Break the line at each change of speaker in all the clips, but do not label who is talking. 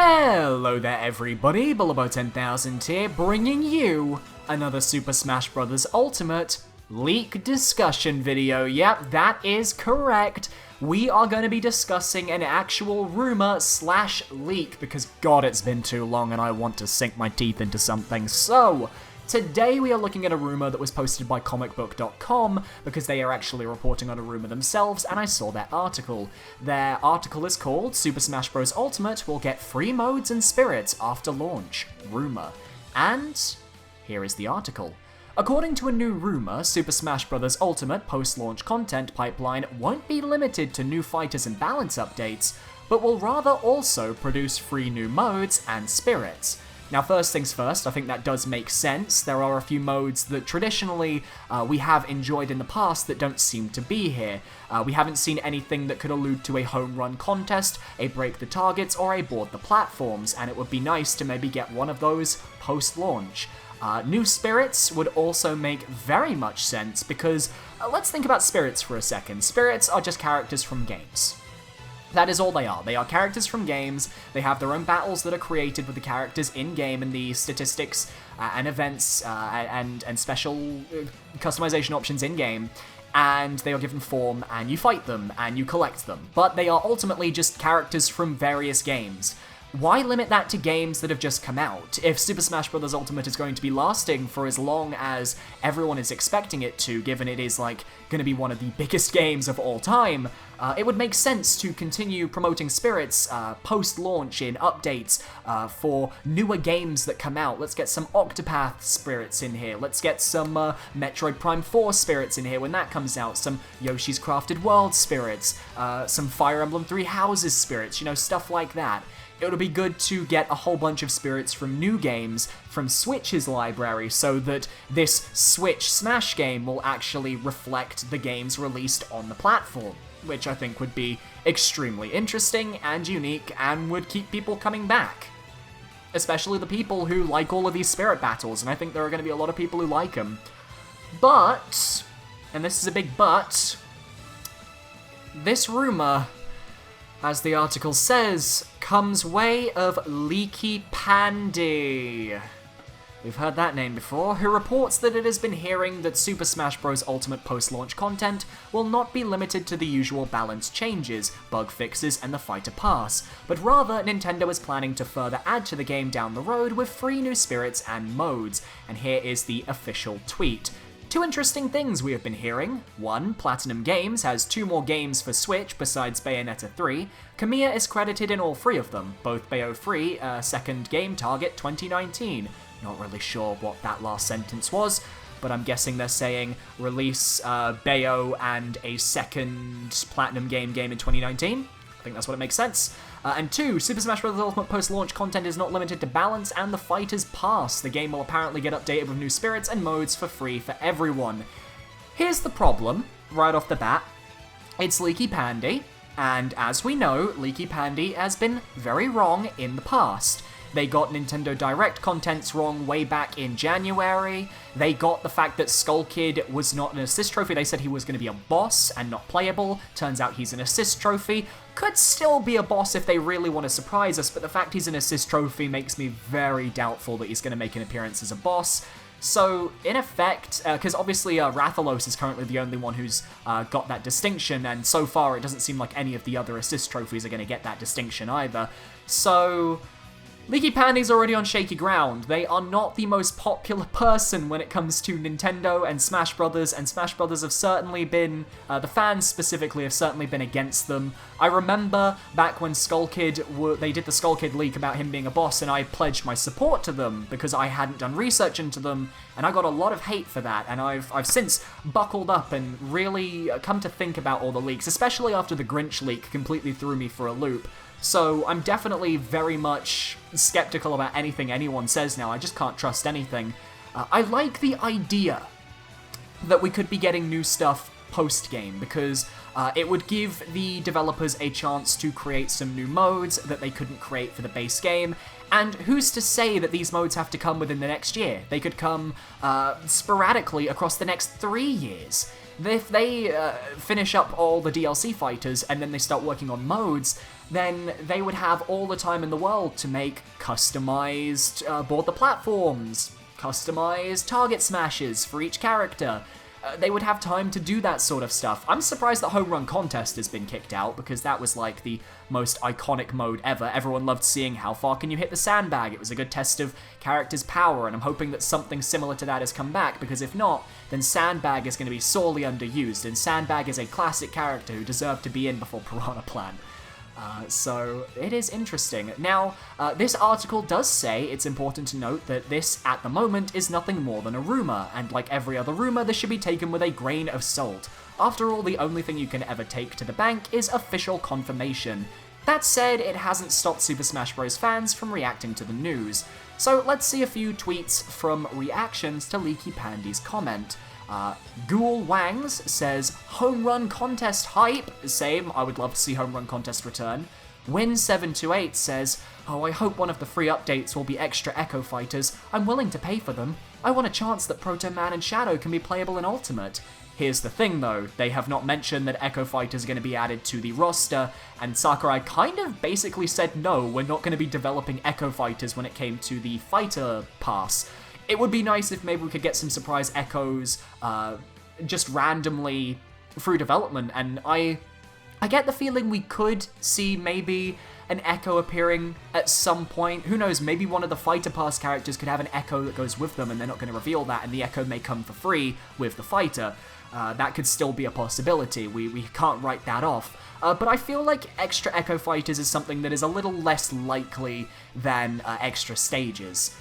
Hello there everybody, Bulabo10000 here, bringing you another Super Smash Bros. Ultimate leak discussion video. Yep, that is correct. We are going to be discussing an actual rumor/leak, because god, it's been too long and I want to sink my teeth into something. So, today we are looking at a rumor that was posted by comicbook.com, because they are actually reporting on a rumor themselves, and I saw their article. Their article is called Super Smash Bros. Ultimate will get free modes and spirits after launch. Rumor. And here is the article. According to a new rumor, Super Smash Bros. Ultimate post-launch content pipeline won't be limited to new fighters and balance updates, but will rather also produce free new modes and spirits. Now, first things first, I think that does make sense. There are a few modes that traditionally we have enjoyed in the past that don't seem to be here. We haven't seen anything that could allude to a home run contest, a break the targets, or a board the platforms, and it would be nice to maybe get one of those post-launch. New spirits would also make very much sense, because let's think about spirits for a second. Spirits are just characters from games. That is all they are. They are characters from games. They have their own battles that are created with the characters in-game and the statistics and events and special customization options in-game. And they are given form, and you fight them, and you collect them. But they are ultimately just characters from various games. Why limit that to games that have just come out? If Super Smash Bros. Ultimate is going to be lasting for as long as everyone is expecting it to, given it is, like, going to be one of the biggest games of all time, it would make sense to continue promoting spirits post-launch in updates for newer games that come out. Let's get some Octopath spirits in here. Let's get some Metroid Prime 4 spirits in here when that comes out. Some Yoshi's Crafted World spirits. Some Fire Emblem Three Houses spirits. You know, stuff like that. It would be good to get a whole bunch of spirits from new games from Switch's library, so that this Switch Smash game will actually reflect the games released on the platform, which I think would be extremely interesting and unique and would keep people coming back. Especially the people who like all of these spirit battles, and I think there are going to be a lot of people who like them. But, and this is a big but, this rumor, as the article says, comes way of Leaky Pandy. We've heard that name before, who reports that it has been hearing that Super Smash Bros. Ultimate post-launch content will not be limited to the usual balance changes, bug fixes, and the fighter pass, but rather Nintendo is planning to further add to the game down the road with free new spirits and modes, and here is the official tweet. Two interesting things we have been hearing. One, Platinum Games has 2 more games for Switch besides Bayonetta 3. Kamiya is credited in all 3 of them, both Bayo free, second game target 2019. Not really sure what that last sentence was, but I'm guessing they're saying release Bayo and a second Platinum game in 2019. I think that's what it makes sense. And 2, Super Smash Bros. Ultimate post-launch content is not limited to balance and the Fighter's Pass. The game will apparently get updated with new spirits and modes for free for everyone. Here's the problem, right off the bat. It's Leaky Pandy, and as we know, Leaky Pandy has been very wrong in the past. They got Nintendo Direct contents wrong way back in January. They got the fact that Skull Kid was not an assist trophy. They said he was going to be a boss and not playable. Turns out he's an assist trophy. Could still be a boss if they really want to surprise us, but the fact he's an assist trophy makes me very doubtful that he's going to make an appearance as a boss. So, in effect, because obviously Rathalos is currently the only one who's got that distinction, and so far it doesn't seem like any of the other assist trophies are going to get that distinction either. So, Leaky Pandy's already on shaky ground. They are not the most popular person when it comes to Nintendo and Smash Brothers have certainly been, the fans specifically have certainly been against them. I remember back when Skull Kid, they did the Skull Kid leak about him being a boss, and I pledged my support to them because I hadn't done research into them, and I got a lot of hate for that, and I've since buckled up and really come to think about all the leaks, especially after the Grinch leak completely threw me for a loop. So I'm definitely very much skeptical about anything anyone says now. I just can't trust anything. I like the idea that we could be getting new stuff post-game, because it would give the developers a chance to create some new modes that they couldn't create for the base game. And who's to say that these modes have to come within the next year? They could come sporadically across the next 3 years. If they finish up all the DLC fighters and then they start working on modes, then they would have all the time in the world to make customized board the platforms, customized target smashes for each character. They would have time to do that sort of stuff. I'm surprised that Home Run Contest has been kicked out, because that was like the most iconic mode ever. Everyone loved seeing how far can you hit the sandbag. It was a good test of characters' power, and I'm hoping that something similar to that has come back, because if not, then Sandbag is going to be sorely underused, and Sandbag is a classic character who deserved to be in before Piranha Plant. So it is interesting. Now, this article does say it's important to note that this, at the moment, is nothing more than a rumor, and like every other rumor, this should be taken with a grain of salt. After all, the only thing you can ever take to the bank is official confirmation. That said, it hasn't stopped Super Smash Bros. Fans from reacting to the news. So let's see a few tweets from reactions to Leaky Pandy's comment. Ghoul Wangs says, Home Run Contest hype. Same, I would love to see Home Run Contest return. Win728 says, oh, I hope one of the free updates will be extra Echo Fighters. I'm willing to pay for them. I want a chance that Proto Man and Shadow can be playable in Ultimate. Here's the thing though, they have not mentioned that Echo Fighters are going to be added to the roster, and Sakurai kind of basically said no, we're not going to be developing Echo Fighters when it came to the Fighter Pass. It would be nice if maybe we could get some surprise Echoes just randomly through development, and I get the feeling we could see maybe an Echo appearing at some point. Who knows, maybe one of the Fighter Pass characters could have an Echo that goes with them, and they're not going to reveal that, and the Echo may come for free with the Fighter. That could still be a possibility, we can't write that off. But I feel like extra Echo Fighters is something that is a little less likely than extra stages.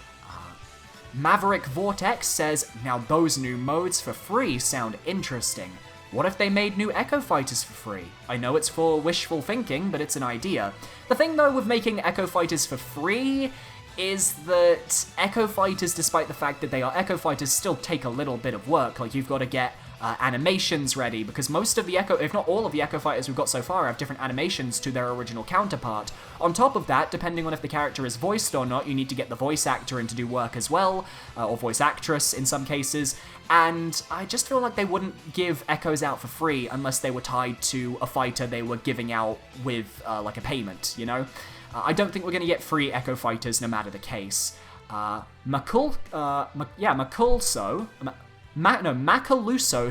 Maverick Vortex says, now those new modes for free sound interesting. What if they made new Echo Fighters for free? I know it's for wishful thinking, but it's an idea. The thing though with making Echo Fighters for free is that Echo Fighters, despite the fact that they are Echo Fighters, still take a little bit of work. Like, you've got to get animations ready, because most of the Echo, if not all of the Echo Fighters we've got so far, have different animations to their original counterpart. On top of that, depending on if the character is voiced or not, you need to get the voice actor in to do work as well, or voice actress in some cases, and I just feel like they wouldn't give Echoes out for free unless they were tied to a fighter they were giving out with, like, a payment, you know? I don't think we're going to get free Echo Fighters no matter the case. Macaluso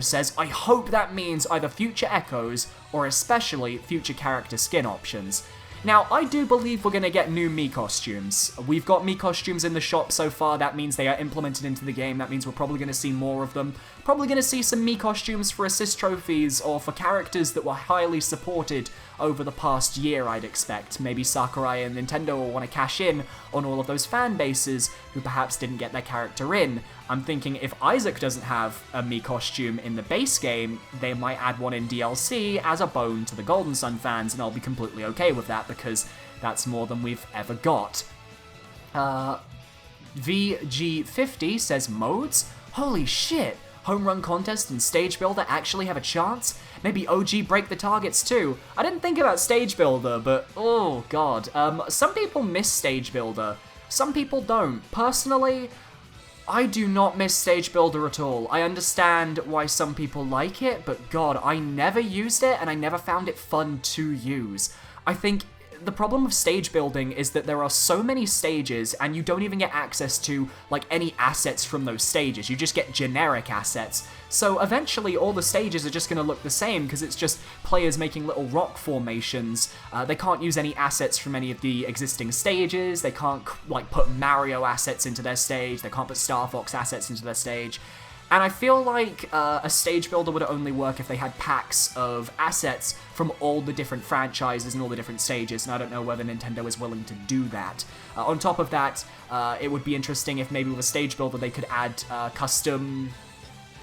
says, I hope that means either future Echoes or especially future character skin options. Now, I do believe we're going to get new Mii costumes. We've got Mii costumes in the shop so far. That means they are implemented into the game. That means we're probably going to see more of them. Probably going to see some Mii costumes for assist trophies or for characters that were highly supported over the past year, I'd expect. Maybe Sakurai and Nintendo will want to cash in on all of those fan bases who perhaps didn't get their character in. I'm thinking if Isaac doesn't have a Mii costume in the base game, they might add one in DLC as a bone to the Golden Sun fans, and I'll be completely okay with that because that's more than we've ever got. VG50 says, modes? Holy shit! Home Run Contest and Stage Builder actually have a chance? Maybe OG Break the Targets too. I didn't think about Stage Builder, but oh god. Some people miss Stage Builder. Some people don't. Personally, I do not miss Stage Builder at all. I understand why some people like it, but god, I never used it and I never found it fun to use. I think the problem with stage building is that there are so many stages and you don't even get access to, like, any assets from those stages. You just get generic assets. So eventually all the stages are just going to look the same because it's just players making little rock formations. They can't use any assets from any of the existing stages. They can't, like, put Mario assets into their stage. They can't put Star Fox assets into their stage. And I feel like a stage builder would only work if they had packs of assets from all the different franchises and all the different stages, and I don't know whether Nintendo is willing to do that. On top of that, it would be interesting if maybe with a stage builder they could add custom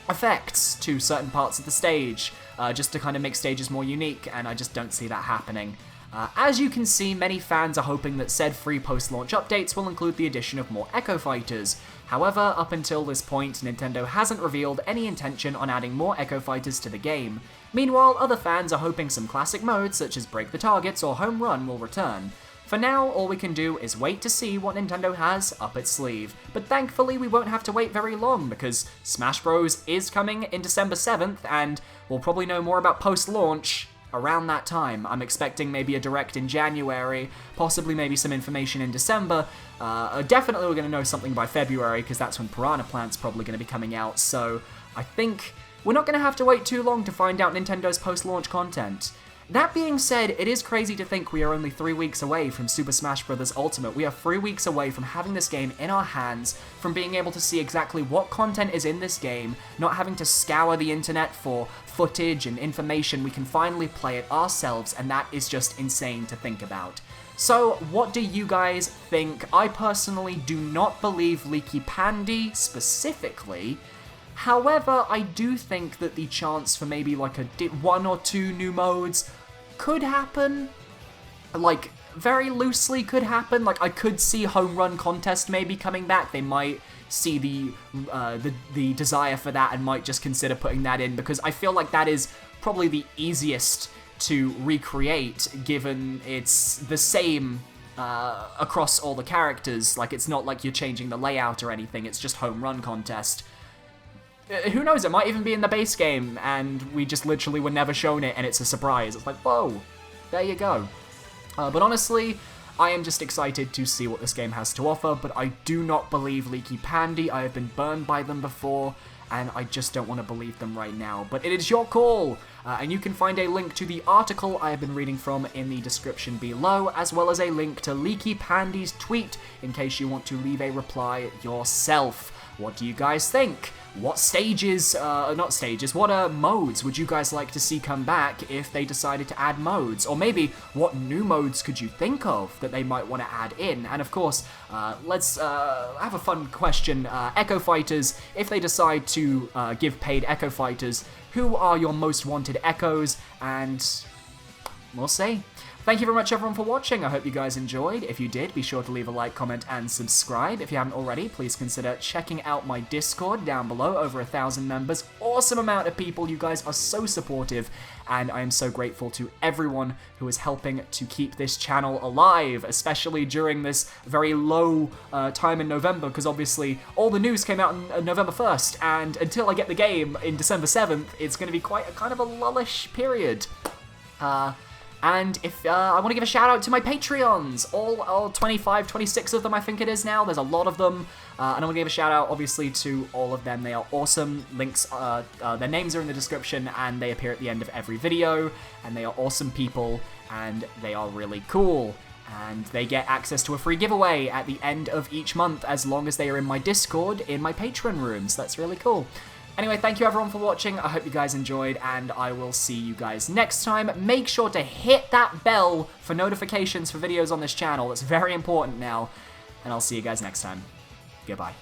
effects to certain parts of the stage, just to kind of make stages more unique, and I just don't see that happening. As you can see, many fans are hoping that said free post-launch updates will include the addition of more Echo Fighters. However, up until this point, Nintendo hasn't revealed any intention on adding more Echo Fighters to the game. Meanwhile, other fans are hoping some classic modes such as Break the Targets or Home Run will return. For now, all we can do is wait to see what Nintendo has up its sleeve. But thankfully, we won't have to wait very long because Smash Bros. Is coming in December 7th, and we'll probably know more about post-launch around that time. I'm expecting maybe a direct in January, possibly maybe some information in December. Definitely we're going to know something by February, because that's when Piranha Plant's probably going to be coming out, so I think we're not going to have to wait too long to find out Nintendo's post-launch content. That being said, it is crazy to think we are only 3 weeks away from Super Smash Bros. Ultimate. We are 3 weeks away from having this game in our hands, from being able to see exactly what content is in this game, not having to scour the internet for footage and information. We can finally play it ourselves, and that is just insane to think about. So, what do you guys think? I personally do not believe Leaky Pandy specifically. However, I do think that the chance for maybe like a 1 or 2 new modes could happen. Like, very loosely could happen. Like, I could see Home Run Contest maybe coming back. They might see the desire for that and might just consider putting that in, because I feel like that is probably the easiest to recreate, given it's the same across all the characters. Like, it's not like you're changing the layout or anything, it's just Home Run Contest. Who knows, it might even be in the base game, and we just literally were never shown it, and it's a surprise. It's like, whoa, there you go. But honestly, I am just excited to see what this game has to offer, but I do not believe Leaky Pandy. I have been burned by them before, and I just don't want to believe them right now. But it is your call, and you can find a link to the article I have been reading from in the description below, as well as a link to Leaky Pandy's tweet, in case you want to leave a reply yourself. What do you guys think? What what modes would you guys like to see come back if they decided to add modes? Or maybe, what new modes could you think of that they might want to add in? And of course, let's have a fun question. Echo Fighters, if they decide to give paid Echo Fighters, who are your most wanted Echoes? And we'll see. Thank you very much, everyone, for watching. I hope you guys enjoyed. If you did, be sure to leave a like, comment, and subscribe. If you haven't already, please consider checking out my Discord down below. Over 1,000 members. Awesome amount of people. You guys are so supportive, and I am so grateful to everyone who is helping to keep this channel alive, especially during this very low time in November, because obviously all the news came out on November 1st, and until I get the game in December 7th, it's going to be quite a kind of a lullish period. And if I want to give a shout out to my Patreons, all 25, 26 of them I think it is now, there's a lot of them, and I want to give a shout out obviously to all of them. They are awesome. Links, their names are in the description, and they appear at the end of every video, and they are awesome people, and they are really cool. And they get access to a free giveaway at the end of each month, as long as they are in my Discord, in my Patreon rooms. That's really cool. Anyway, thank you everyone for watching. I hope you guys enjoyed, and I will see you guys next time. Make sure to hit that bell for notifications for videos on this channel. It's very important now, and I'll see you guys next time. Goodbye.